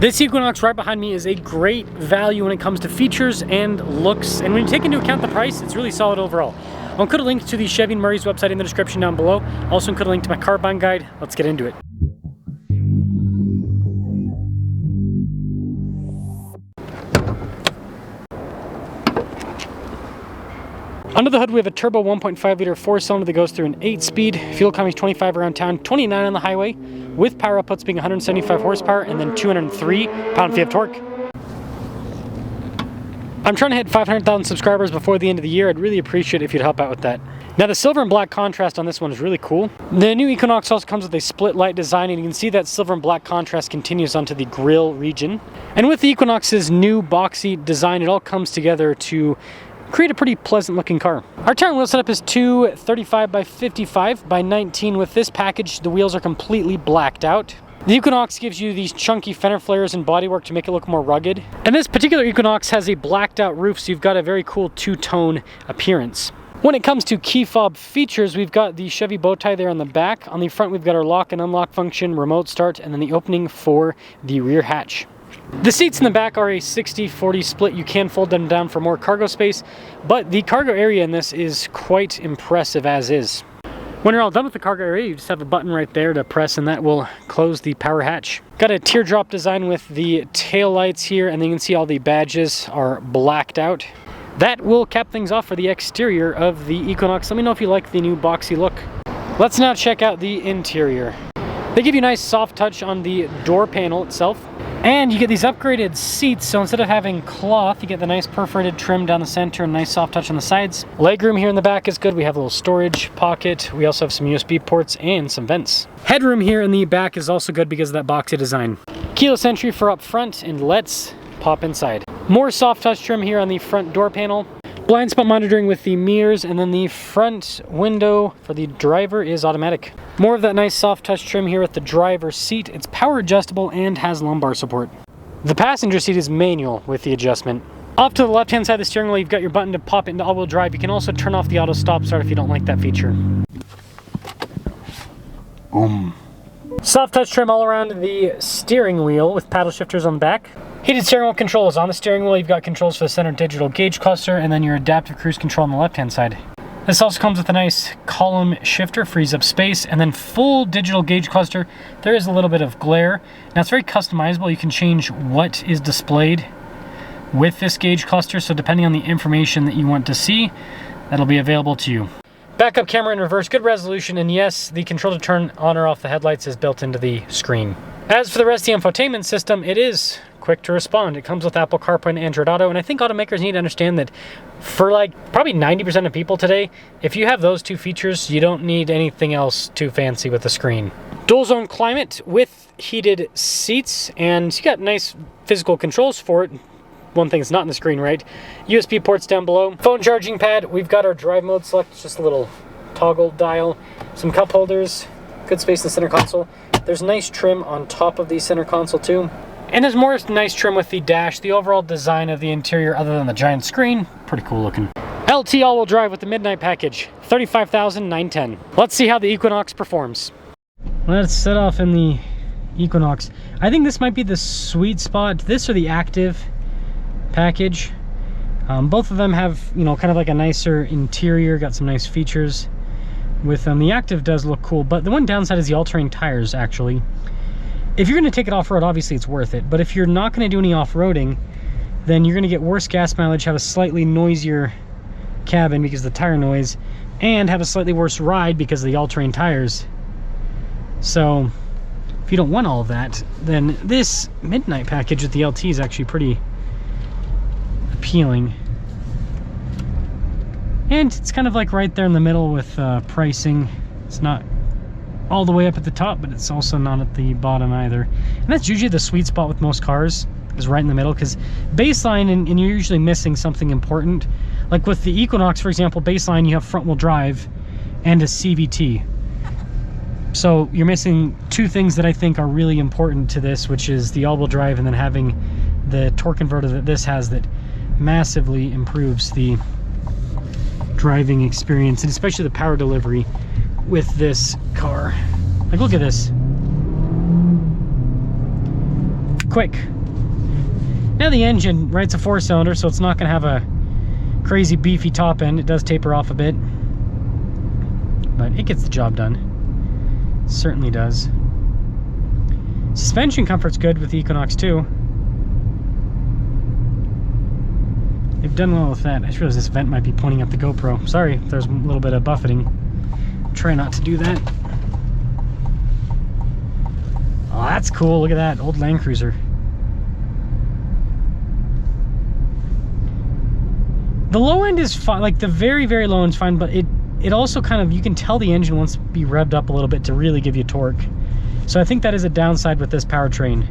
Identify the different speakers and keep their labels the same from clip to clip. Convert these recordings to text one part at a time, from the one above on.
Speaker 1: This Equinox right behind me is a great value when it comes to features and looks, and when you take into account the price, it's really solid overall. I'll include a link to the Chevy and Murray's website in the description down below. I'll also include a link to my car buying guide. Let's get into it. Under the hood, we have a turbo 1.5 liter 4-cylinder that goes through an 8-speed. Fuel economy is 25 around town, 29 on the highway, with power outputs being 175 horsepower and then 203 pound-feet of torque. I'm trying to hit 500,000 subscribers before the end of the year. I'd really appreciate it if you'd help out with that. Now, the silver and black contrast on this one is really cool. The new Equinox also comes with a split light design, and you can see that silver and black contrast continues onto the grille region. And with the Equinox's new boxy design, it all comes together to create a pretty pleasant looking car. Our tire and wheel setup is 235 by 55 by 19. With this package, the wheels are completely blacked out. The Equinox gives you these chunky fender flares and bodywork to make it look more rugged. And this particular Equinox has a blacked out roof, so you've got a very cool two-tone appearance. When it comes to key fob features, we've got the Chevy bow tie there on the back. On the front, we've got our lock and unlock function, remote start, and then the opening for the rear hatch. The seats in the back are a 60-40 split. You can fold them down for more cargo space, but the cargo area in this is quite impressive as is. When you're all done with the cargo area, you just have a button right there to press, and that will close the power hatch. Got a teardrop design with the tail lights here, and then you can see all the badges are blacked out. That will cap things off for the exterior of the Equinox. Let me know if you like the new boxy look. Let's now check out the interior. They give you a nice soft touch on the door panel itself. And you get these upgraded seats, so instead of having cloth, you get the nice perforated trim down the center and nice soft touch on the sides. Legroom here in the back is good. We have a little storage pocket. We also have some USB ports and some vents. Headroom here in the back is also good because of that boxy design. Keyless entry for up front, and let's pop inside. More soft touch trim here on the front door panel. Blind spot monitoring with the mirrors, and then the front window for the driver is automatic. More of that nice soft touch trim here at the driver's seat. It's power adjustable and has lumbar support. The passenger seat is manual with the adjustment. Off to the left hand side of the steering wheel, you've got your button to pop into all-wheel drive. You can also turn off the auto stop start if you don't like that feature. Soft touch trim all around the steering wheel with paddle shifters on the back. Heated steering wheel controls. On the steering wheel, you've got controls for the center digital gauge cluster and then your adaptive cruise control on the left-hand side. This also comes with a nice column shifter, frees up space, and then full digital gauge cluster. There is a little bit of glare. Now, it's very customizable. You can change what is displayed with this gauge cluster, so depending on the information that you want to see, that'll be available to you. Backup camera in reverse, good resolution, and yes, the control to turn on or off the headlights is built into the screen. As for the rest of the infotainment system, it is quick to respond. It comes with Apple CarPlay and Android Auto, and I think automakers need to understand that for like probably 90% of people today, if you have those two features, you don't need anything else too fancy with the screen. Dual zone climate with heated seats, and you got nice physical controls for it. One thing that's not in the screen, right? USB ports down below. Phone charging pad. We've got our drive mode select, just a little toggle dial. Some cup holders, good space in the center console. There's nice trim on top of the center console too. And there's more nice trim with the dash. The overall design of the interior, other than the giant screen, pretty cool looking. LT all-wheel drive with the midnight package, $35,910. Let's see how the Equinox performs. Let's set off in the Equinox. I think this might be the sweet spot. This or the active package. Both of them have, you know, kind of like a nicer interior, got some nice features with them. The active does look cool, but the one downside is the all-terrain tires, actually. If you're going to take it off-road, obviously it's worth it, but if you're not going to do any off-roading, then you're going to get worse gas mileage, have a slightly noisier cabin because of the tire noise, and have a slightly worse ride because of the all-terrain tires. So if you don't want all of that, then this midnight package with the LT is actually pretty appealing. And it's kind of like right there in the middle with pricing. It's not all the way up at the top, but it's also not at the bottom either. And that's usually the sweet spot with most cars, is right in the middle, because baseline, and you're usually missing something important. Like with the Equinox, for example, baseline, you have front wheel drive and a CVT. So you're missing two things that I think are really important to this, which is the all-wheel drive and then having the torque converter that this has that massively improves the driving experience, and especially the power delivery with this car. Like, look at this. quick. Now the engine, right, it's a 4-cylinder, so it's not going to have a crazy beefy top end. It does taper off a bit, but it gets the job done. It certainly does. Suspension comfort's good with the Equinox too. They've done well with that. I just realized this vent might be pointing at the GoPro. Sorry if there's a little bit of buffeting. Try not to do that. Oh, that's cool. Look at that. Old Land Cruiser. The low end is fine. Like the very, very low end's fine, but it also kind of, you can tell the engine wants to be revved up a little bit to really give you torque. So I think that is a downside with this powertrain.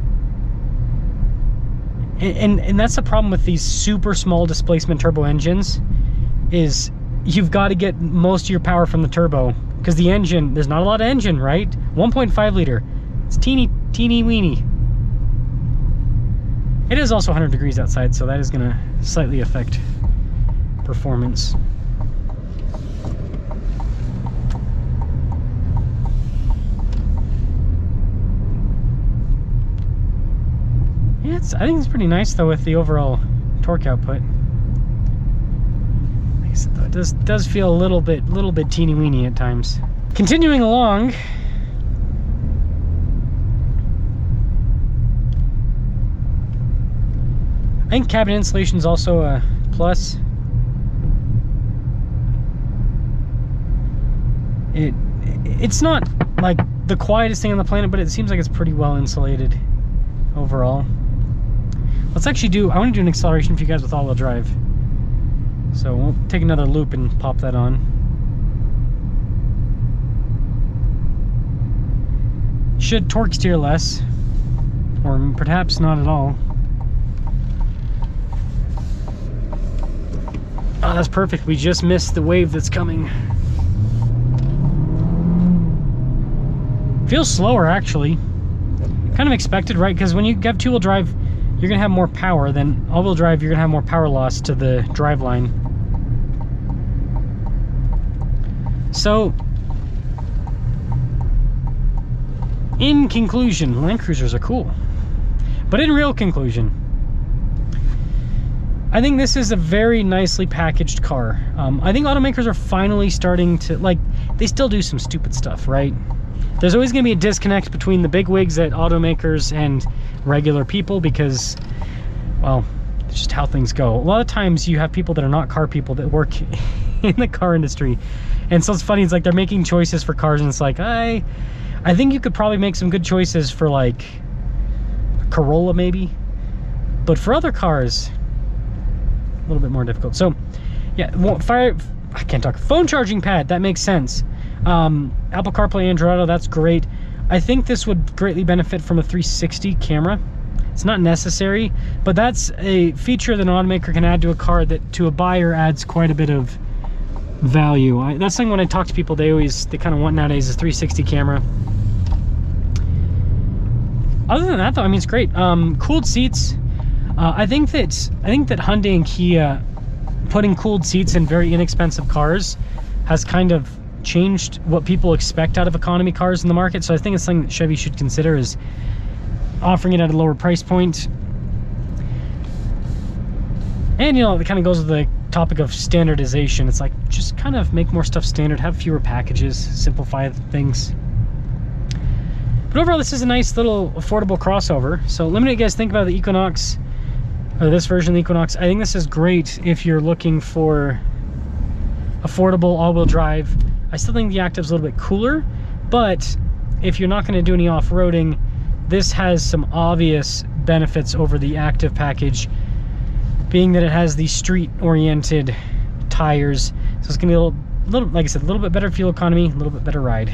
Speaker 1: And that's the problem with these super small displacement turbo engines, is you've got to get most of your power from the turbo, because the engine, there's not a lot of engine, right? 1.5 liter, it's teeny weeny. It is also 100 degrees outside, so that is going to slightly affect performance. Yeah, I think it's pretty nice though with the overall torque output. Like I said though, it does feel a little bit teeny weeny at times. Continuing along, I think cabin insulation is also a plus. It's not like the quietest thing on the planet, but it seems like it's pretty well insulated overall. Let's actually I want to do an acceleration for you guys with all-wheel drive. So we'll take another loop and pop that on. Should torque steer less, or perhaps not at all. Oh, that's perfect. We just missed the wave that's coming. Feels slower, actually. Kind of expected, right? Because when you have two-wheel drive, you're going to have more power. Than all-wheel drive, you're going to have more power loss to the drive line. So, in conclusion, Land Cruisers are cool. But in real conclusion, I think this is a very nicely packaged car. I think automakers are finally starting to, like, they still do some stupid stuff, right? There's always going to be a disconnect between the big wigs at automakers and regular people because, well, it's just how things go. A lot of times you have people that are not car people that work in the car industry. And so it's funny, it's like they're making choices for cars and it's like, I think you could probably make some good choices for like a Corolla maybe. But for other cars, a little bit more difficult. So yeah, I can't talk. Phone charging pad, that makes sense. Apple CarPlay, Android Auto, that's great. I think this would greatly benefit from a 360 camera. It's not necessary, but that's a feature that an automaker can add to a car that to a buyer adds quite a bit of value. That's something when I talk to people, they kind of want nowadays is 360 camera. Other than that though, I mean, it's great. Cooled seats. I think that Hyundai and Kia putting cooled seats in very inexpensive cars has kind of changed what people expect out of economy cars in the market. So I think it's something that Chevy should consider, is offering it at a lower price point. And you know, it kind of goes with the topic of standardization. It's like, just kind of make more stuff standard, have fewer packages, simplify things. But overall, this is a nice little affordable crossover. So let me know what you guys think about the Equinox, or this version of the Equinox. I think this is great if you're looking for affordable all-wheel drive. I still think the Active's a little bit cooler, but if you're not going to do any off-roading, this has some obvious benefits over the Active package, being that it has the street-oriented tires. So it's going to be a little, like I said, a little bit better fuel economy, a little bit better ride.